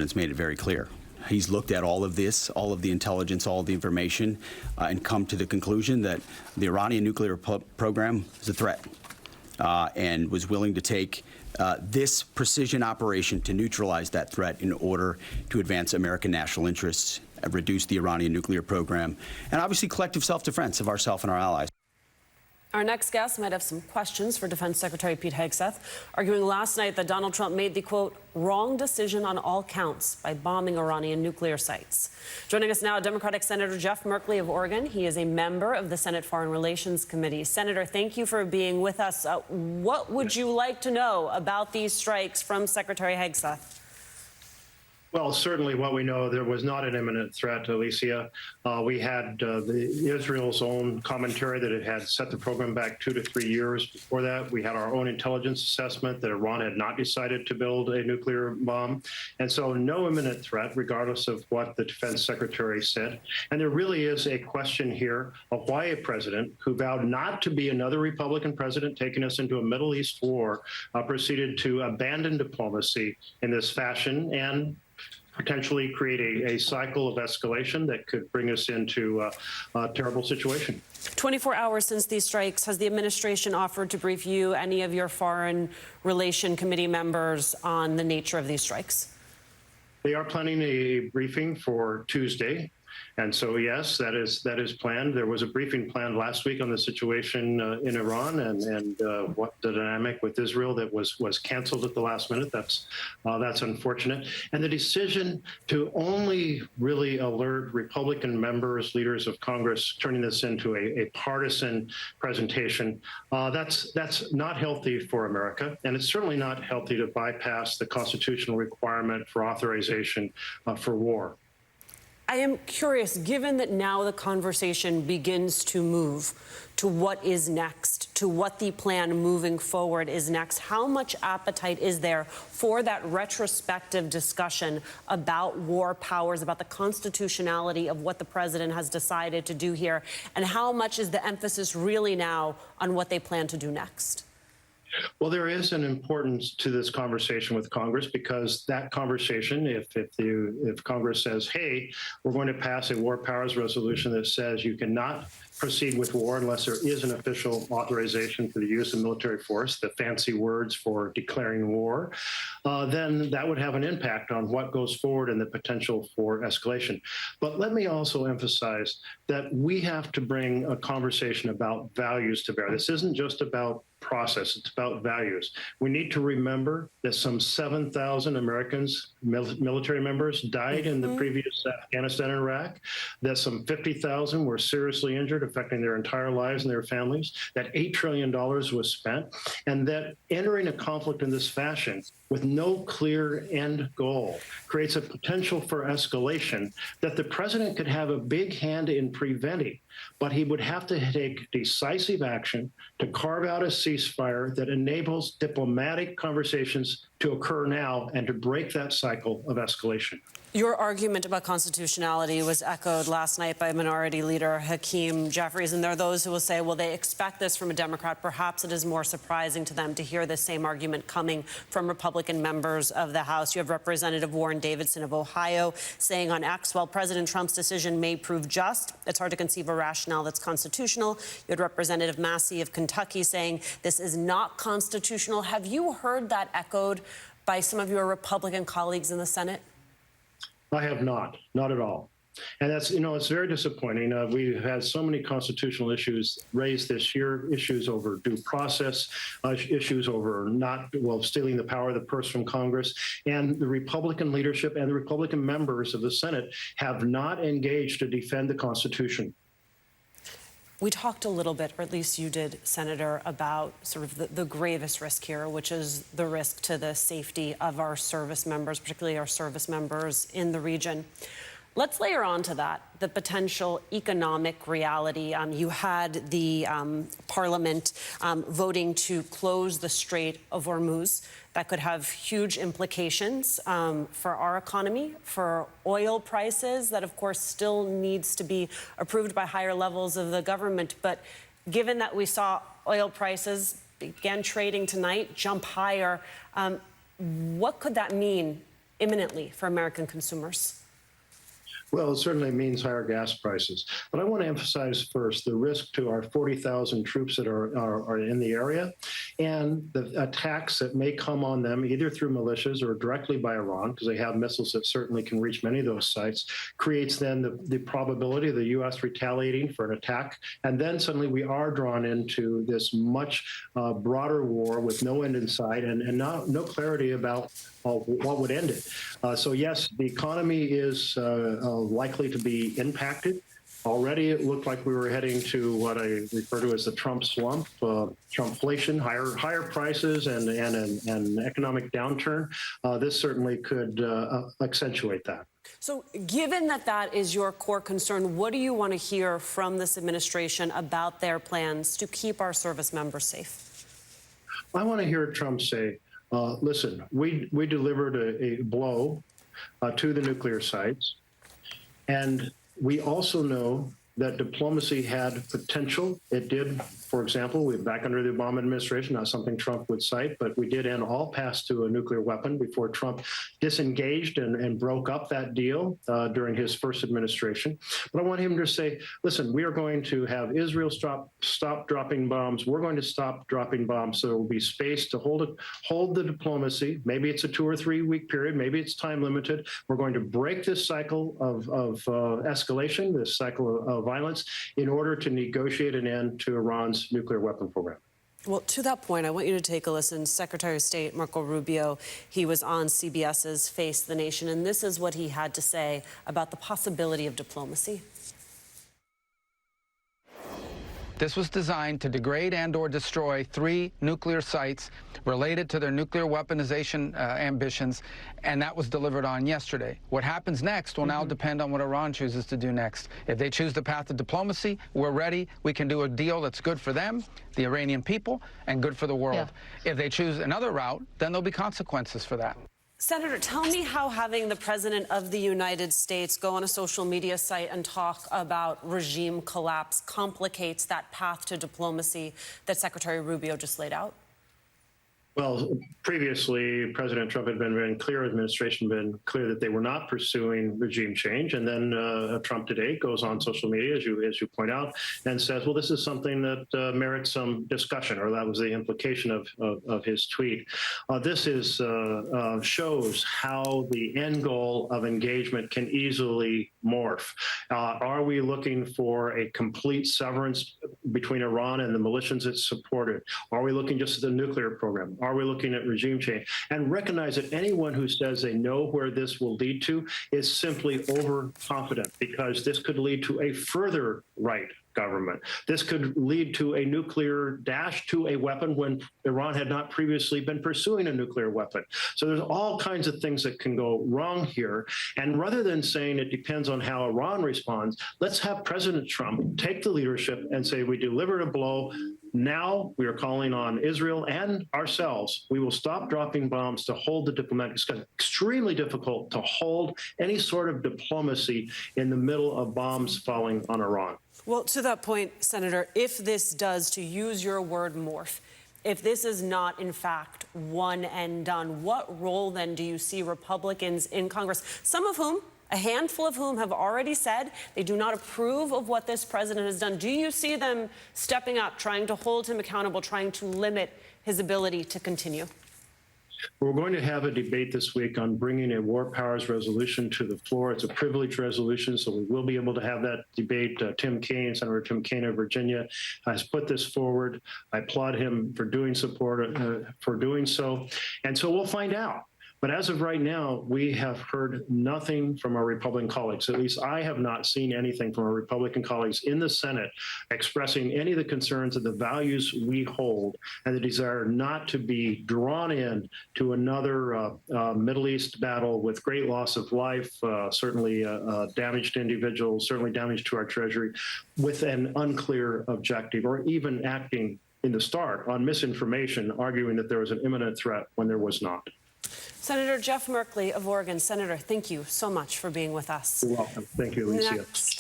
It's made it very clear. He's looked at all of this, all of the intelligence, all of the information, and come to the conclusion that the Iranian nuclear program is a threat, and was willing to take this precision operation to neutralize that threat in order to advance American national interests, reduce the Iranian nuclear program, and obviously collective self-defense of ourselves and our allies. Our next guest might have some questions for Defense Secretary Pete Hegseth, arguing last night that Donald Trump made the, quote, wrong decision on all counts by bombing Iranian nuclear sites. Joining us now, Democratic Senator Jeff Merkley of Oregon. He is a member of the Senate Foreign Relations Committee. Senator, thank you for being with us. What would you like to know about these strikes from Secretary Hegseth? Well, certainly what we know, there was not an imminent threat, Alicia. We had Israel's own commentary that it had set the program back 2 to 3 years before that. We had our own intelligence assessment that Iran had not decided to build a nuclear bomb. And so no imminent threat, regardless of what the defense secretary said. And there really is a question here of why a president who vowed not to be another Republican president taking us into a Middle East war proceeded to abandon diplomacy in this fashion and potentially create a cycle of escalation that could bring us into a terrible situation. 24 hours since these strikes, has the administration offered to brief you, any of your Foreign Relation Committee members, on the nature of these strikes? They are planning a briefing for Tuesday. And so, yes, that is planned. There was a briefing planned last week on the situation in Iran and what the dynamic with Israel that was canceled at the last minute. That's unfortunate. And the decision to only really alert Republican members, leaders of Congress, turning this into a partisan presentation, that's not healthy for America. And it's certainly not healthy to bypass the constitutional requirement for authorization for war. I am curious, given that now the conversation begins to move to what is next, to what the plan moving forward is next, how much appetite is there for that retrospective discussion about war powers, about the constitutionality of what the president has decided to do here, and how much is the emphasis really now on what they plan to do next? Well, there is an importance to this conversation with Congress, because that conversation, if Congress says, hey, we're going to pass a war powers resolution that says you cannot proceed with war unless there is an official authorization for the use of military force, the fancy words for declaring war, then that would have an impact on what goes forward and the potential for escalation. But let me also emphasize that we have to bring a conversation about values to bear. This isn't just about process, it's about values. We need to remember that some 7,000 Americans, military members, died in the previous Afghanistan and Iraq, that some 50,000 were seriously injured, affecting their entire lives and their families, that $8 trillion was spent, and that entering a conflict in this fashion with no clear end goal creates a potential for escalation that the president could have a big hand in preventing, but he would have to take decisive action to carve out a ceasefire that enables diplomatic conversations to occur now and to break that cycle of escalation. Your argument about constitutionality was echoed last night by Minority Leader Hakeem Jeffries, and there are those who will say, well, they expect this from a Democrat. Perhaps it is more surprising to them to hear the same argument coming from Republican members of the House. You have Representative Warren Davidson of Ohio saying on X, while President Trump's decision may prove just, it's hard to conceive a rationale that's constitutional. You had Representative Massey of Kentucky saying this is not constitutional. Have you heard that echoed by some of your Republican colleagues in the Senate? I have not at all. And that's, it's very disappointing. We've had so many constitutional issues raised this year, issues over due process, issues over stealing the power of the purse from Congress. And the Republican leadership and the Republican members of the Senate have not engaged to defend the Constitution. We talked a little bit, or at least you did, Senator, about sort of the gravest risk here, which is the risk to the safety of our service members, particularly our service members in the region. Let's layer onto that the potential economic reality. You had the Parliament voting to close the Strait of Hormuz. That could have huge implications for our economy, for oil prices, that, of course, still needs to be approved by higher levels of the government. But given that we saw oil prices began trading tonight, jump higher, what could that mean imminently for American consumers? Well, it certainly means higher gas prices. But I want to emphasize first the risk to our 40,000 troops that are in the area and the attacks that may come on them either through militias or directly by Iran, because they have missiles that certainly can reach many of those sites, creates then the probability of the U.S. retaliating for an attack. And then suddenly we are drawn into this much broader war with no end in sight and no clarity about what would end it. So yes, the economy is likely to be impacted. Already, it looked like we were heading to what I refer to as the Trump slump, Trumpflation, higher prices, and an economic downturn. This certainly could accentuate that. So given that that is your core concern, what do you want to hear from this administration about their plans to keep our service members safe? I want to hear Trump say, listen, we delivered a blow to the nuclear sites, and we also know that diplomacy had potential. It did, for example, we're back under the Obama administration, not something Trump would cite, but we did end all paths to a nuclear weapon before Trump disengaged and broke up that deal during his first administration. But I want him to say, listen, we are going to have Israel stop dropping bombs. We're going to stop dropping bombs. So there will be space to hold the diplomacy. Maybe it's a 2 or 3 week period. Maybe it's time limited. We're going to break this cycle of escalation, this cycle of violence, in order to negotiate an end to Iran's nuclear weapon program. Well, to that point, I want you to take a listen. Secretary of State Marco Rubio, he was on CBS's Face the Nation, and this is what he had to say about the possibility of diplomacy. This was designed to degrade and/or destroy 3 nuclear sites related to their nuclear weaponization ambitions, and that was delivered on yesterday. What happens next will now depend on what Iran chooses to do next. If they choose the path of diplomacy, we're ready. We can do a deal that's good for them, the Iranian people, and good for the world. If they choose another route, then there'll be consequences for that. Senator, tell me how having the President of the United States go on a social media site and talk about regime collapse complicates that path to diplomacy that Secretary Rubio just laid out. Well, previously, President Trump had been very clear, administration had been clear that they were not pursuing regime change. And then Trump today goes on social media, as you point out, and says, well, this is something that merits some discussion, or that was the implication of his tweet. This shows how the end goal of engagement can easily morph. Are we looking for a complete severance between Iran and the militias it supported? Are we looking just at the nuclear program? Are we looking at regime change? And recognize that anyone who says they know where this will lead to is simply overconfident, because this could lead to a further right government. This could lead to a nuclear dash to a weapon when Iran had not previously been pursuing a nuclear weapon. So there's all kinds of things that can go wrong here. And rather than saying it depends on how Iran responds, let's have President Trump take the leadership and say, we delivered a blow. Now we are calling on Israel and ourselves. We will stop dropping bombs to hold the diplomatic. It's extremely difficult to hold any sort of diplomacy in the middle of bombs falling on Iran. Well, to that point, Senator, if this does, to use your word, morph, if this is not, in fact, one and done, what role then do you see Republicans in Congress, some of whom, a handful of whom, have already said they do not approve of what this president has done? Do you see them stepping up, trying to hold him accountable, trying to limit his ability to continue? We're going to have a debate this week on bringing a war powers resolution to the floor. It's a privileged resolution, so we will be able to have that debate. Senator Tim Kaine of Virginia has put this forward. I applaud him for doing so. And so we'll find out. But as of right now, we have heard nothing from our Republican colleagues. At least I have not seen anything from our Republican colleagues in the Senate expressing any of the concerns of the values we hold and the desire not to be drawn in to another Middle East battle with great loss of life, certainly damage to individuals, certainly damage to our Treasury, with an unclear objective, or even acting in the start on misinformation, arguing that there was an imminent threat when there was not. Senator Jeff Merkley of Oregon. Senator, thank you so much for being with us. You're welcome. Thank you, Alicia. Next.